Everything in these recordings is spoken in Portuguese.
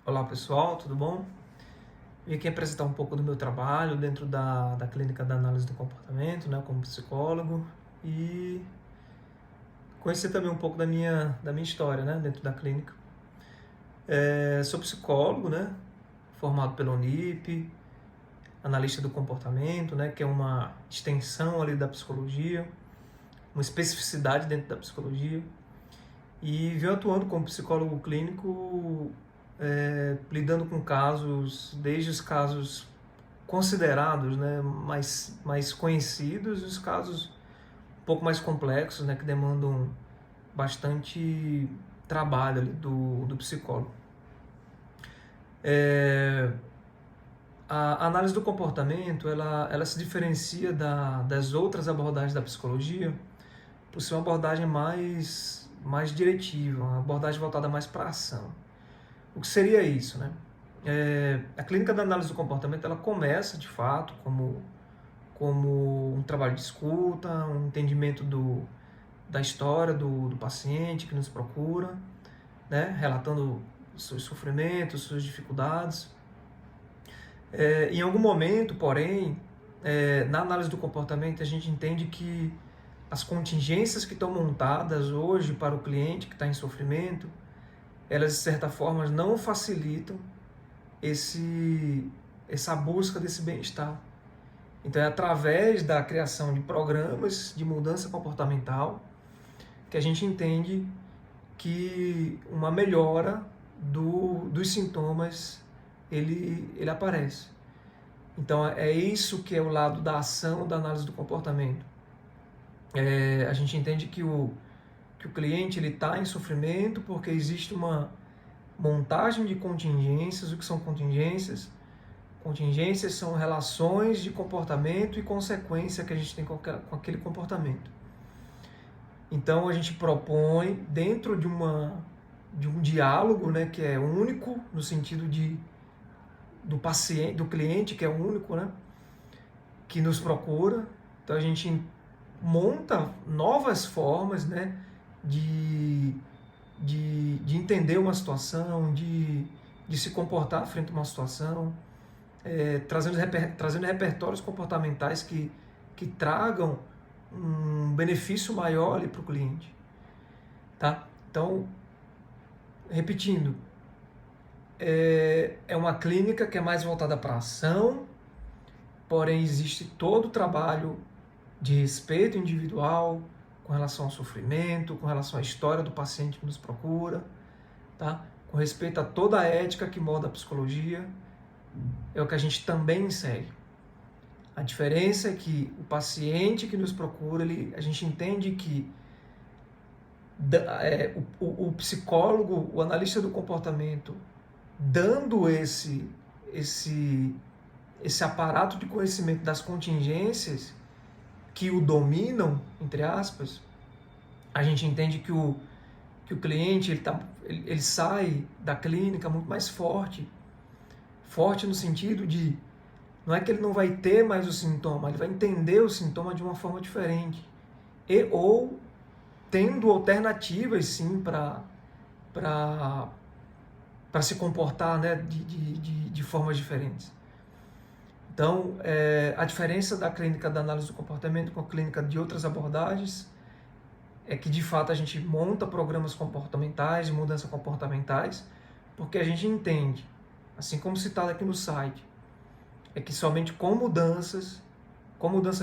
Olá pessoal, tudo bom? Vim aqui apresentar um pouco do meu trabalho dentro da clínica da análise do comportamento, né, como psicólogo, e conhecer também um pouco da minha história, né, dentro da clínica. Sou psicólogo, né, formado pela Unip, analista do comportamento, né, que é uma extensão ali da psicologia, uma especificidade dentro da psicologia, e venho atuando como psicólogo clínico, lidando com casos, desde os casos considerados, né, mais conhecidos, e os casos um pouco mais complexos, né, que demandam bastante trabalho ali do psicólogo. A análise do comportamento, ela se diferencia das outras abordagens da psicologia por ser uma abordagem mais diretiva, uma abordagem voltada mais para a ação. O que seria isso, né? A clínica da análise do comportamento, ela começa, de fato, como um trabalho de escuta, um entendimento da história do paciente que nos procura, né? Relatando os seus sofrimentos, suas dificuldades. Em algum momento, porém, na análise do comportamento, a gente entende que as contingências que estão montadas hoje para o cliente que está em sofrimento, elas, de certa forma, não facilitam essa busca desse bem-estar. Então, é através da criação de programas de mudança comportamental que a gente entende que uma melhora dos sintomas ele aparece. Então, é isso que é o lado da ação da análise do comportamento. A gente entende que o cliente está em sofrimento porque existe uma montagem de contingências. O que são contingências? Contingências são relações de comportamento e consequência que a gente tem com aquele comportamento. Então a gente propõe, dentro de um diálogo, né, que é único, no sentido do paciente, do cliente, que é único, né, que nos procura. Então a gente monta novas formas, né, de entender uma situação, de se comportar frente a uma situação, trazendo repertórios comportamentais que tragam um benefício maior ali para o cliente. Tá? Então, repetindo, é uma clínica que é mais voltada para a ação, porém existe todo o trabalho de respeito individual com relação ao sofrimento, com relação à história do paciente que nos procura, tá? Com respeito a toda a ética que molda a psicologia, é o que a gente também segue. A diferença é que o paciente que nos procura, a gente entende que o psicólogo, o analista do comportamento, dando esse aparato de conhecimento das contingências que o dominam, entre aspas, a gente entende que o cliente ele sai da clínica muito mais forte no sentido de, não é que ele não vai ter mais o sintoma, ele vai entender o sintoma de uma forma diferente, ou tendo alternativas sim para se comportar, né, de formas diferentes. Então, a diferença da clínica da análise do comportamento com a clínica de outras abordagens é que, de fato, a gente monta programas comportamentais, de mudança comportamentais, porque a gente entende, assim como citado aqui no site, é que somente com mudanças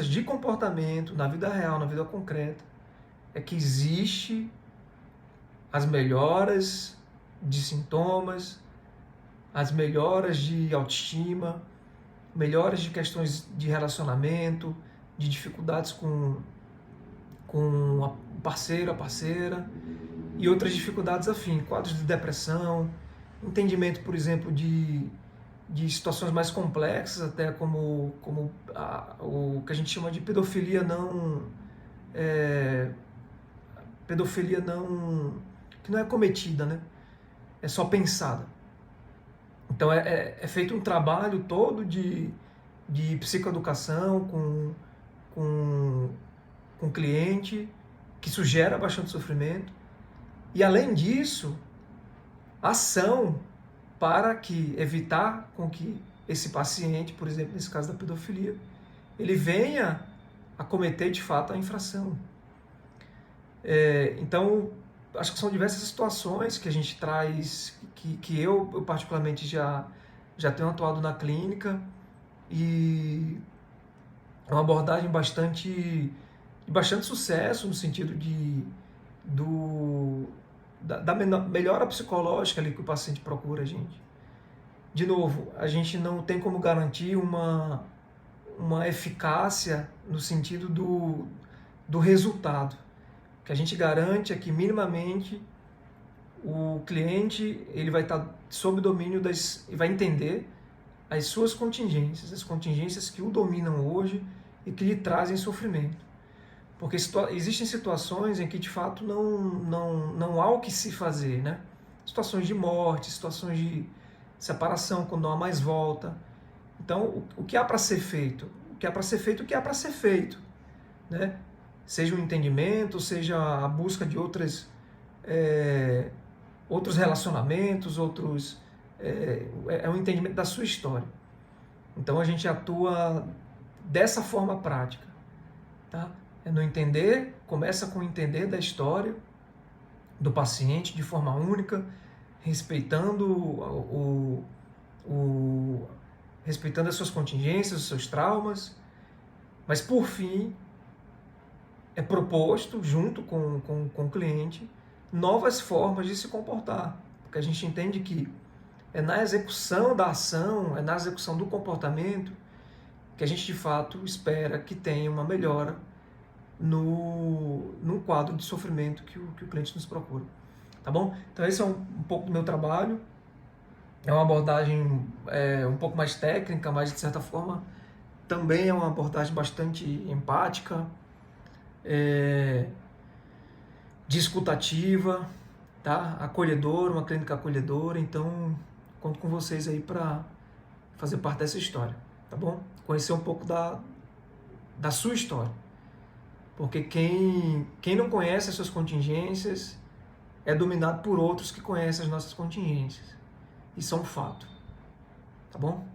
de comportamento, na vida real, na vida concreta, é que existe as melhoras de sintomas, as melhoras de autoestima, melhoras de questões de relacionamento, de dificuldades com o parceiro, a parceira, e outras dificuldades afins, quadros de depressão, entendimento, por exemplo, de situações mais complexas, até como o que a gente chama de pedofilia que não é cometida, né? É só pensada. Então é feito um trabalho todo de psicoeducação com o cliente, que isso gera bastante sofrimento. E além disso, ação para que evitar com que esse paciente, por exemplo, nesse caso da pedofilia, ele venha a cometer de fato a infração. Então, acho que são diversas situações que a gente traz, que eu particularmente já tenho atuado na clínica, e é uma abordagem de bastante sucesso no sentido da melhora psicológica ali que o paciente procura a gente. De novo, a gente não tem como garantir uma eficácia no sentido do resultado. O que a gente garante é que minimamente o cliente ele vai estar sob domínio e vai entender as suas contingências, as contingências que o dominam hoje e que lhe trazem sofrimento. Porque existem situações em que de fato não há o que se fazer, né? Situações de morte, situações de separação, quando não há mais volta. Então, o que há para ser feito? O que há para ser feito, o que há para ser feito, né? Seja um entendimento, seja a busca de outros relacionamentos, é um entendimento da sua história. Então a gente atua dessa forma prática, tá? É no entender, começa com o entender da história do paciente de forma única, respeitando respeitando as suas contingências, os seus traumas, mas por fim é proposto, junto com o cliente, novas formas de se comportar, porque a gente entende que é na execução da ação, é na execução do comportamento que a gente de fato espera que tenha uma melhora no quadro de sofrimento que o cliente nos procura. Tá bom? Então esse é um pouco do meu trabalho. É uma abordagem um pouco mais técnica, mas de certa forma também é uma abordagem bastante empática, discutativa, tá? Acolhedora, uma clínica acolhedora. Então conto com vocês aí para fazer parte dessa história, tá bom? Conhecer um pouco da sua história, porque quem não conhece as suas contingências é dominado por outros que conhecem as nossas contingências. Isso é um fato, tá bom?